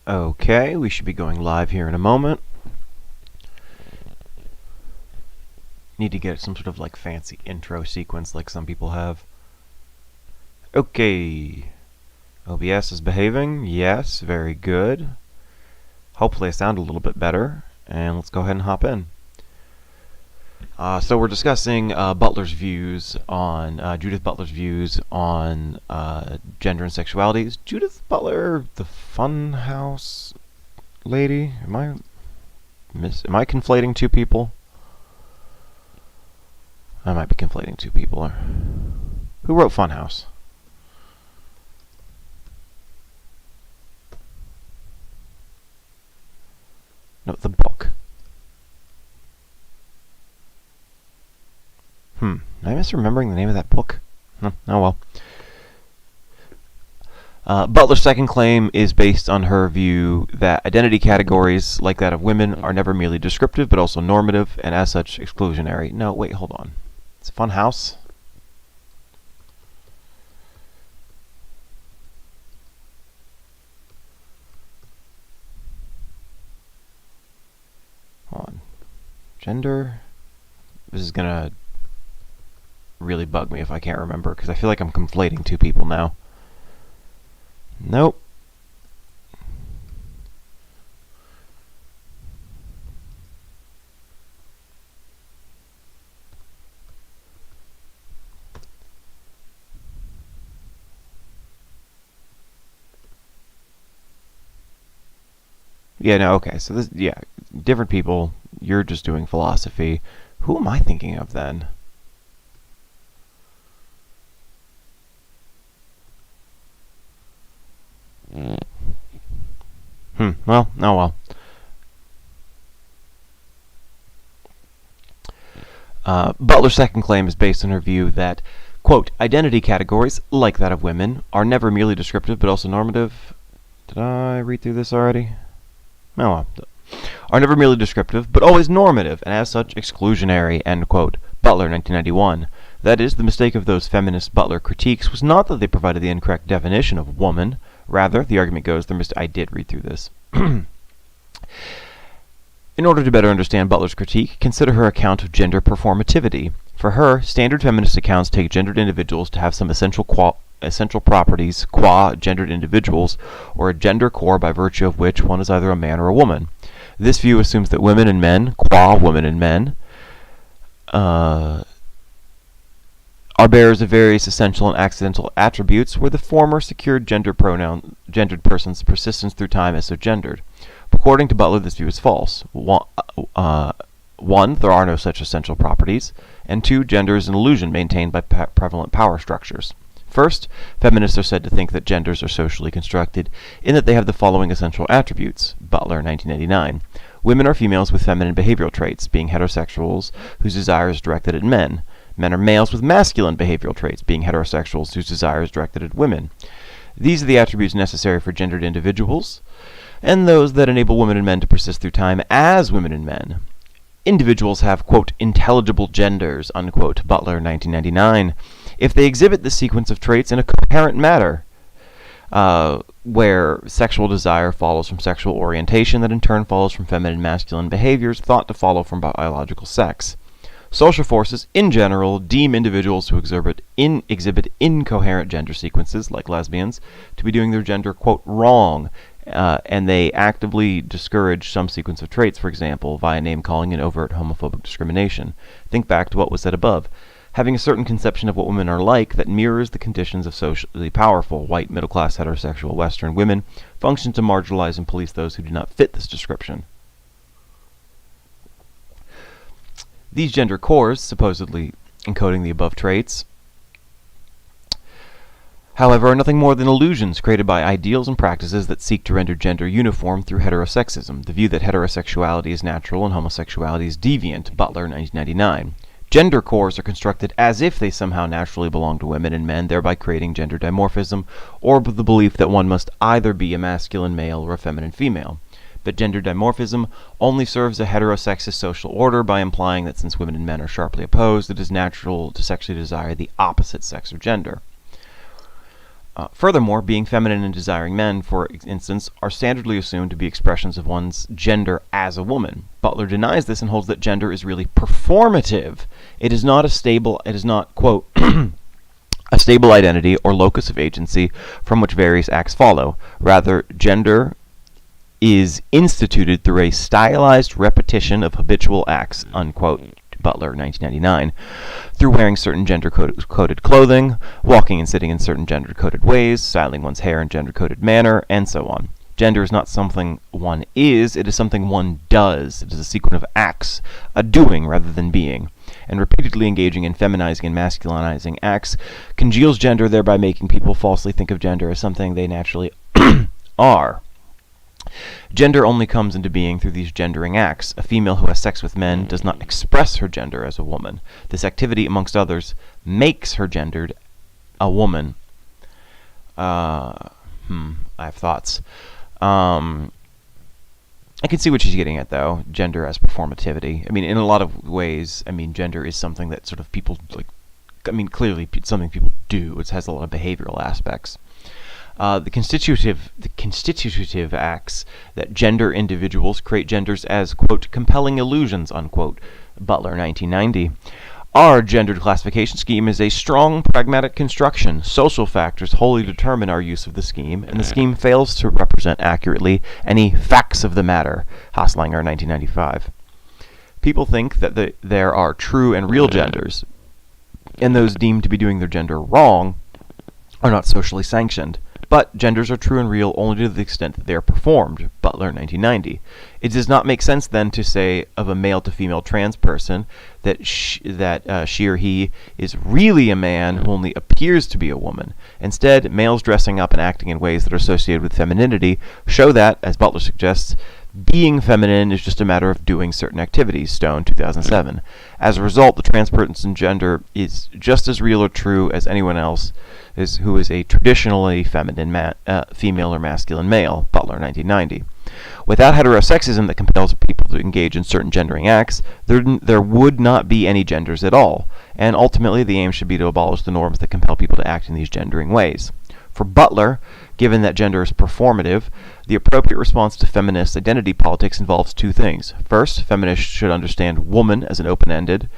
Okay, we should be going live here in a moment. Need to get some sort of like fancy intro sequence like some people have. Okay. OBS is behaving. Yes, very good. Hopefully I sound a little bit better. And let's go ahead and hop in. So we're discussing Judith Butler's views on gender and sexuality. Is Judith Butler the Funhouse lady? Am I conflating two people? I might be conflating two people. Who wrote Funhouse? No, the book. Am I misremembering the name of that book? Oh well. Butler's second claim is based on her view that identity categories, like that of women, are never merely descriptive, but also normative, and as such, exclusionary. No, wait, hold on. It's Fun House? Hold on. Gender? This is gonna really bug me if I can't remember, because I feel like I'm conflating two people now. Nope. Yeah, no, okay. So this, yeah, different people. You're just doing philosophy. Who am I thinking of then? Well, oh well. Butler's second claim is based on her view that, quote, identity categories, like that of women, are never merely descriptive but also normative. Did I read through this already? Oh well. Are never merely descriptive, but always normative, and as such exclusionary, end quote. Butler, 1991. That is, the mistake of those feminist Butler critiques was not that they provided the incorrect definition of woman. Rather, the argument goes, I did read through this. In order to better understand Butler's critique, consider her account of gender performativity. For her, standard feminist accounts take gendered individuals to have some essential properties qua gendered individuals, or a gender core by virtue of which one is either a man or a woman. This view assumes that women and men, qua women and men, are bearers of various essential and accidental attributes, where the former secured gendered person's persistence through time as so gendered. According to Butler, this view is false. One, there are no such essential properties, and two, gender is an illusion maintained by prevalent power structures. First, feminists are said to think that genders are socially constructed in that they have the following essential attributes. Butler, 1989. Women are females with feminine behavioral traits, being heterosexuals whose desire is directed at men. Men are males with masculine behavioral traits, being heterosexuals whose desire is directed at women. These are the attributes necessary for gendered individuals, and those that enable women and men to persist through time as women and men. Individuals have, quote, intelligible genders, unquote, Butler, 1999, if they exhibit this sequence of traits in a coherent manner, where sexual desire follows from sexual orientation that in turn follows from feminine and masculine behaviors thought to follow from biological sex. Social forces, in general, deem individuals who exhibit incoherent gender sequences, like lesbians, to be doing their gender, quote, wrong, and they actively discourage some sequence of traits, for example, via name-calling and overt homophobic discrimination. Think back to what was said above. Having a certain conception of what women are like that mirrors the conditions of socially powerful, white, middle-class, heterosexual, Western women functions to marginalize and police those who do not fit this description. These gender cores, supposedly encoding the above traits, however, are nothing more than illusions created by ideals and practices that seek to render gender uniform through heterosexism, the view that heterosexuality is natural and homosexuality is deviant, Butler, 1999. Gender cores are constructed as if they somehow naturally belong to women and men, thereby creating gender dimorphism, or the belief that one must either be a masculine male or a feminine female. But gender dimorphism only serves a heterosexist social order by implying that since women and men are sharply opposed, it is natural to sexually desire the opposite sex or gender. Furthermore, being feminine and desiring men, for instance, are standardly assumed to be expressions of one's gender as a woman. Butler denies this and holds that gender is really performative. It is not, quote, a stable identity or locus of agency from which various acts follow. Rather, gender is instituted through a stylized repetition of habitual acts, unquote. Butler, 1999, through wearing certain gender-coded clothing, walking and sitting in certain gender-coded ways, styling one's hair in gender-coded manner, and so on. Gender is not something one is, it is something one does. It is a sequence of acts, a doing rather than being. And repeatedly engaging in feminizing and masculinizing acts congeals gender, thereby making people falsely think of gender as something they naturally are. Gender only comes into being through these gendering acts. A female who has sex with men does not express her gender as a woman. This activity, amongst others, makes her gendered a woman. I have thoughts. I can see what she's getting at, though. Gender as performativity. I mean, in a lot of ways, gender is something that sort of people, clearly something people do. It has a lot of behavioral aspects. The constitutive acts that gender individuals create genders as, quote, compelling illusions, unquote, Butler, 1990. Our gendered classification scheme is a strong, pragmatic construction. Social factors wholly determine our use of the scheme, and the scheme fails to represent accurately any facts of the matter, Haslinger, 1995. People think that there are true and real genders, and those deemed to be doing their gender wrong are not socially sanctioned. But genders are true and real only to the extent that they are performed, Butler, 1990. It does not make sense, then, to say of a male to female trans person that she or he is really a man who only appears to be a woman. Instead, males dressing up and acting in ways that are associated with femininity show that, as Butler suggests, being feminine is just a matter of doing certain activities, Stone, 2007. As a result, the trans person's gender is just as real or true as anyone else who is a traditionally feminine female or masculine male, Butler, 1990. Without heterosexism that compels people to engage in certain gendering acts, there would not be any genders at all, and ultimately the aim should be to abolish the norms that compel people to act in these gendering ways. For Butler, given that gender is performative, the appropriate response to feminist identity politics involves two things. First, feminists should understand woman as an open-ended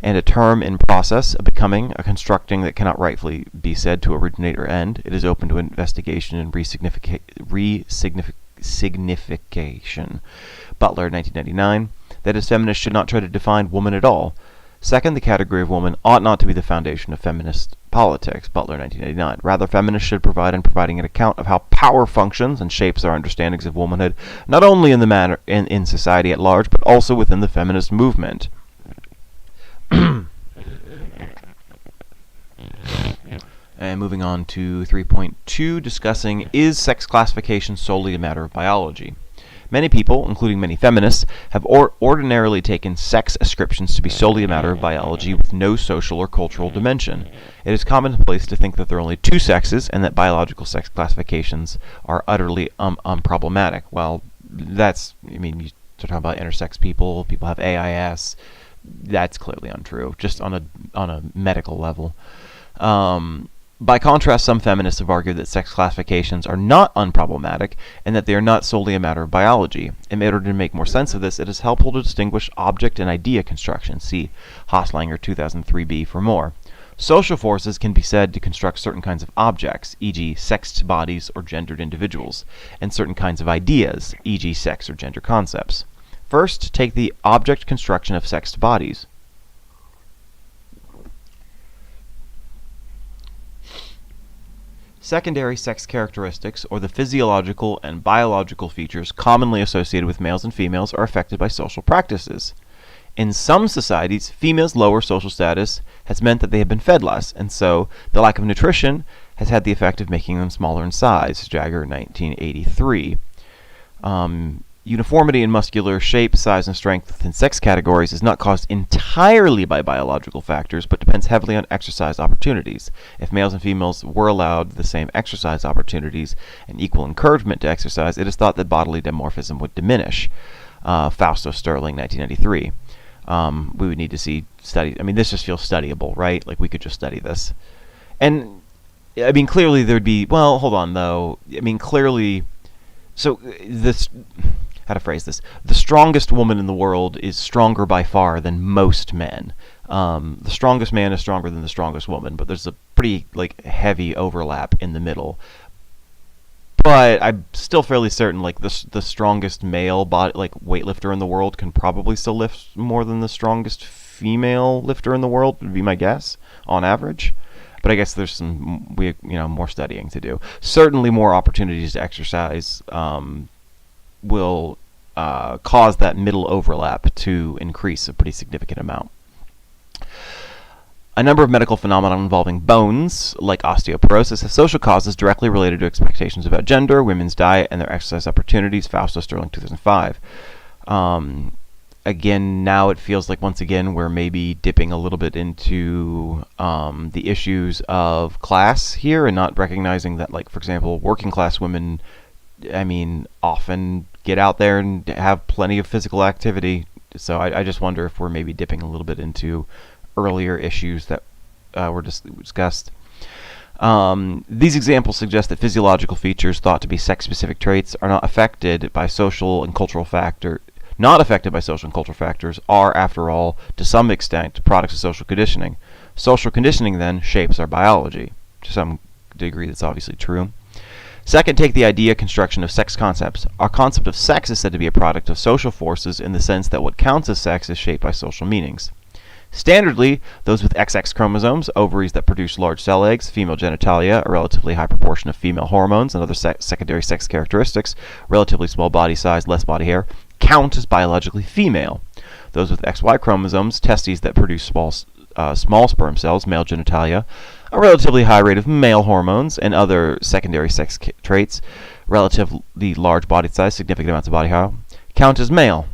and a term in process, a becoming, a constructing that cannot rightfully be said to originate or end. It is open to investigation and resignification. Butler, 1999. That is, feminists should not try to define woman at all. Second, the category of woman ought not to be the foundation of feminist politics, Butler, 1989. Rather, feminists should provide an account of how power functions and shapes our understandings of womanhood, not only in society at large, but also within the feminist movement. And moving on to 3.2, discussing, is sex classification solely a matter of biology? Many people, including many feminists, have ordinarily taken sex ascriptions to be solely a matter of biology with no social or cultural dimension. It is commonplace to think that there are only two sexes and that biological sex classifications are utterly unproblematic. Well, you're talking about intersex people have AIS. That's clearly untrue, just on a medical level. By contrast, some feminists have argued that sex classifications are not unproblematic and that they are not solely a matter of biology. In order to make more sense of this, it is helpful to distinguish object and idea construction. See Haslinger, 2003b for more. Social forces can be said to construct certain kinds of objects, e.g. sexed bodies or gendered individuals, and certain kinds of ideas, e.g. sex or gender concepts. First, take the object construction of sexed bodies. Secondary sex characteristics, or the physiological and biological features commonly associated with males and females, are affected by social practices. In some societies, females' lower social status has meant that they have been fed less, and so the lack of nutrition has had the effect of making them smaller in size, Jagger, 1983. Uniformity in muscular shape, size, and strength within sex categories is not caused entirely by biological factors, but depends heavily on exercise opportunities. If males and females were allowed the same exercise opportunities and equal encouragement to exercise, it is thought that bodily dimorphism would diminish. Fausto Sterling, 1993. We would need to see studies. This just feels studyable, right? Like we could just study this. And I mean, clearly there'd be. Well, hold on though. I mean, clearly. So this. How to phrase this? The strongest woman in the world is stronger by far than most men. The strongest man is stronger than the strongest woman, but there's a pretty heavy overlap in the middle. But I'm still fairly certain, the strongest male body, weightlifter in the world, can probably still lift more than the strongest female lifter in the world. Would be my guess on average. But I guess there's some more studying to do. Certainly, more opportunities to exercise will cause that middle overlap to increase a pretty significant amount. A number of medical phenomena involving bones, like osteoporosis, have social causes directly related to expectations about gender, women's diet, and their exercise opportunities. Fausto Sterling, 2005. Again, now it feels like once again we're maybe dipping a little bit into the issues of class here, and not recognizing that, for example, working class women, often get out there and have plenty of physical activity. So I just wonder if we're maybe dipping a little bit into earlier issues that were discussed. These examples suggest that physiological features thought to be sex-specific traits are not affected by social and cultural factors. Not affected by social and cultural factors are, after all, to some extent, products of social conditioning. Social conditioning, then, shapes our biology. To some degree, that's obviously true. Second, take the idea construction of sex concepts. Our concept of sex is said to be a product of social forces in the sense that what counts as sex is shaped by social meanings. Standardly, those with XX chromosomes, ovaries that produce large cell eggs, female genitalia, a relatively high proportion of female hormones and other secondary sex characteristics, relatively small body size, less body hair, count as biologically female. Those with XY chromosomes, testes that produce small sperm cells, male genitalia, a relatively high rate of male hormones and other secondary sex traits, relatively large body size, significant amounts of body hair, count as male.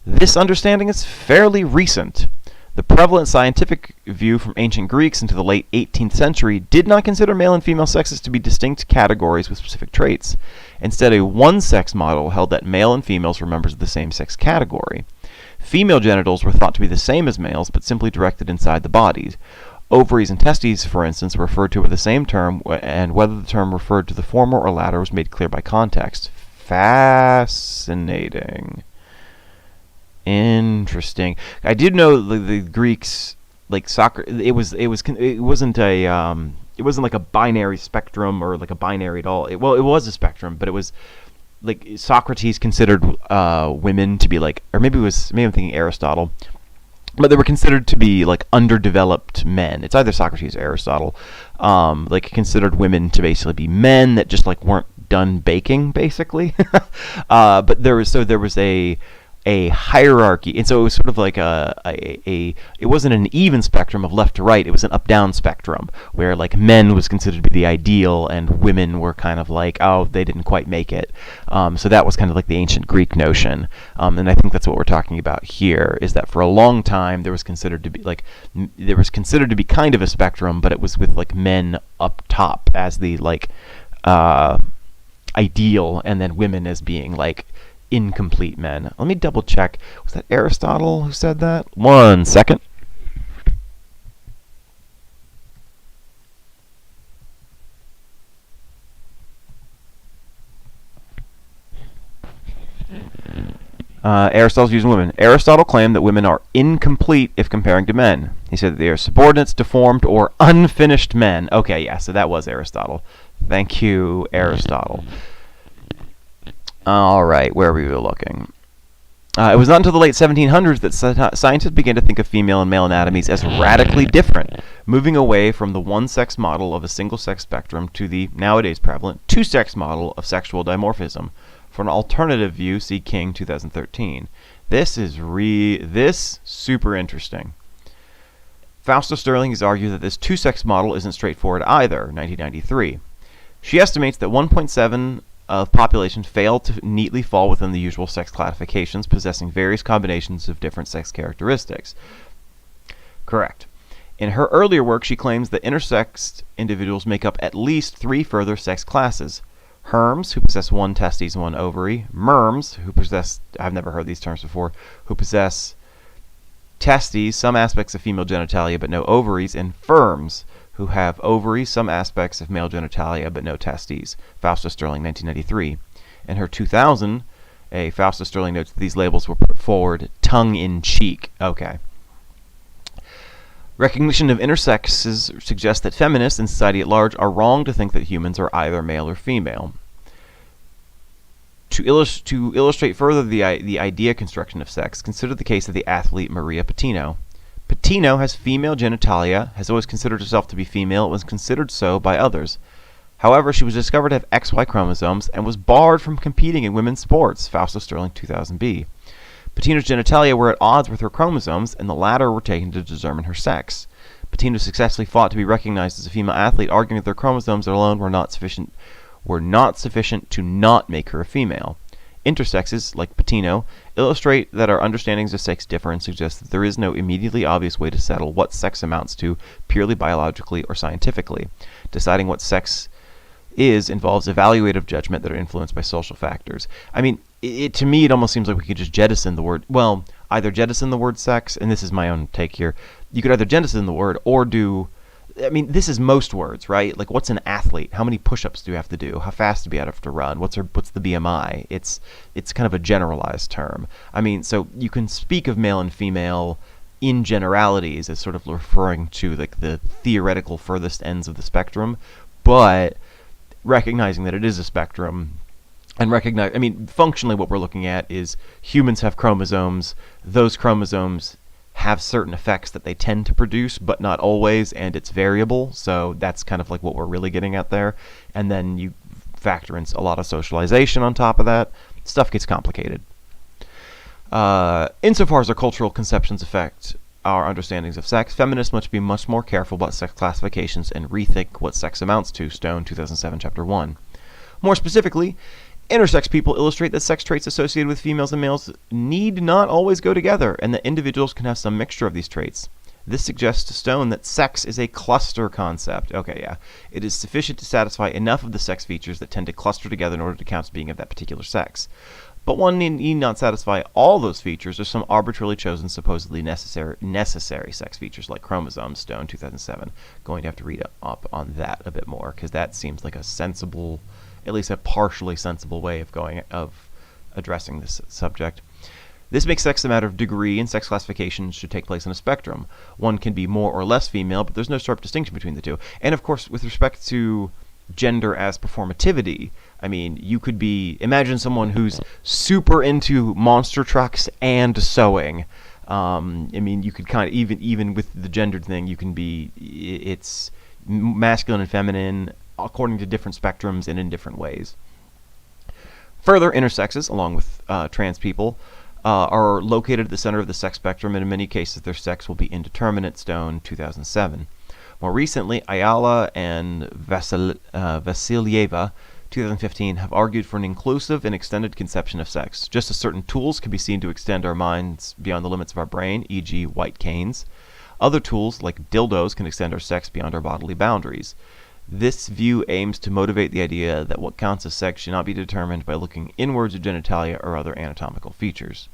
This understanding is fairly recent. The prevalent scientific view from ancient Greeks into the late 18th century did not consider male and female sexes to be distinct categories with specific traits. Instead, a one-sex model held that male and females were members of the same sex category. Female genitals were thought to be the same as males, but simply directed inside the bodies. Ovaries and testes, for instance, were referred to with the same term, and whether the term referred to the former or latter was made clear by context. Fascinating. Interesting. I did know the Greeks, soccer. It wasn't like a binary spectrum or like a binary at all. It was a spectrum, but it was Socrates considered women to be or maybe I'm thinking Aristotle, but they were considered to be underdeveloped men. It's either Socrates or Aristotle. Considered women to basically be men that just weren't done baking, basically. But there was a hierarchy, and so it was sort of it wasn't an even spectrum of left to right. It was an up-down spectrum where men was considered to be the ideal and women were kind of they didn't quite make it. So that was kind of the ancient Greek notion, and I think that's what we're talking about here, is that for a long time there was considered to be kind of a spectrum, but it was with men up top as the ideal, and then women as being incomplete men. Let me double check. Was that Aristotle who said that? 1 second. Aristotle's using women. Aristotle claimed that women are incomplete if comparing to men. He said that they are subordinates, deformed, or unfinished men. Okay, yeah, so that was Aristotle. Thank you, Aristotle. All right, where were we looking? It was not until the late 1700s that scientists began to think of female and male anatomies as radically different, moving away from the one-sex model of a single-sex spectrum to the nowadays prevalent two-sex model of sexual dimorphism. For an alternative view, see King, 2013. This is super interesting. Fausto Sterling has argued that this two-sex model isn't straightforward either, 1993. She estimates that 1.7 of population fail to neatly fall within the usual sex classifications, possessing various combinations of different sex characteristics. Correct. In her earlier work, she claims that intersexed individuals make up at least 3 further sex classes. Herms, who possess 1 testes and 1 ovary. Merms, who possess, I've never heard these terms before, who possess testes, some aspects of female genitalia, but no ovaries. And firms, who have ovaries, some aspects of male genitalia, but no testes. Fausta Sterling, 1993. In her 2000, Fausta Sterling notes that these labels were put forward tongue-in-cheek. Okay. Recognition of intersexes suggests that feminists and society at large are wrong to think that humans are either male or female. To illustrate further the idea construction of sex, consider the case of the athlete Maria Patino. Patino has female genitalia, has always considered herself to be female, and was considered so by others. However, she was discovered to have XY chromosomes and was barred from competing in women's sports. Fausta Sterling, 2000b. Patino's genitalia were at odds with her chromosomes, and the latter were taken to determine her sex. Patino successfully fought to be recognized as a female athlete, arguing that their chromosomes alone were not sufficient to not make her a female. Intersexes, like Patino, illustrate that our understandings of sex differ and suggest that there is no immediately obvious way to settle what sex amounts to purely biologically or scientifically. Deciding what sex is involves evaluative judgment that are influenced by social factors. I mean, to me, it almost seems like we could just jettison the word, well, either jettison the word sex, and this is my own take here, you could either jettison the word or do, I mean, this is most words, right? Like, what's an athlete? How many push-ups do you have to do? How fast do you have to run? What's the BMI? It's kind of a generalized term. I mean, so you can speak of male and female in generalities as sort of referring to like the theoretical furthest ends of the spectrum, but recognizing that it is a spectrum, and functionally what we're looking at is humans have chromosomes. Those chromosomes have certain effects that they tend to produce, but not always, and it's variable. So that's kind of like what we're really getting at there. And then you factor in a lot of socialization on top of that. Stuff gets complicated. Insofar as our cultural conceptions affect our understandings of sex, feminists must be much more careful about sex classifications and rethink what sex amounts to. Stone, 2007, Chapter 1. More specifically, intersex people illustrate that sex traits associated with females and males need not always go together, and that individuals can have some mixture of these traits. This suggests to Stone that sex is a cluster concept. Okay, yeah. It is sufficient to satisfy enough of the sex features that tend to cluster together in order to count as being of that particular sex. But one need not satisfy all those features or some arbitrarily chosen, supposedly necessary sex features like chromosomes. Stone, 2007. Going to have to read up on that a bit more, because that seems like a sensible, at least a partially sensible way of addressing this subject. This makes sex a matter of degree, and sex classification should take place on a spectrum. One can be more or less female, but there's no sharp distinction between the two. And of course, with respect to gender as performativity, I mean, you could imagine someone who's super into monster trucks and sewing. I mean, you could kind of, even with the gendered thing, it's masculine and feminine according to different spectrums and in different ways. Further, intersexes, along with trans people, are located at the center of the sex spectrum, and in many cases their sex will be indeterminate. Stone, 2007. More recently, Ayala and Vasilyeva, 2015, have argued for an inclusive and extended conception of sex. Just as certain tools can be seen to extend our minds beyond the limits of our brain, e.g. white canes, other tools, like dildos, can extend our sex beyond our bodily boundaries. This view aims to motivate the idea that what counts as sex should not be determined by looking inwards at genitalia or other anatomical features.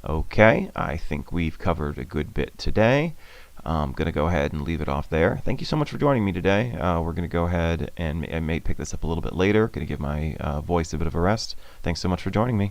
Okay, I think we've covered a good bit today. I'm going to go ahead and leave it off there. Thank you so much for joining me today. We're going to go ahead and I may pick this up a little bit later. Going to give my voice a bit of a rest. Thanks so much for joining me.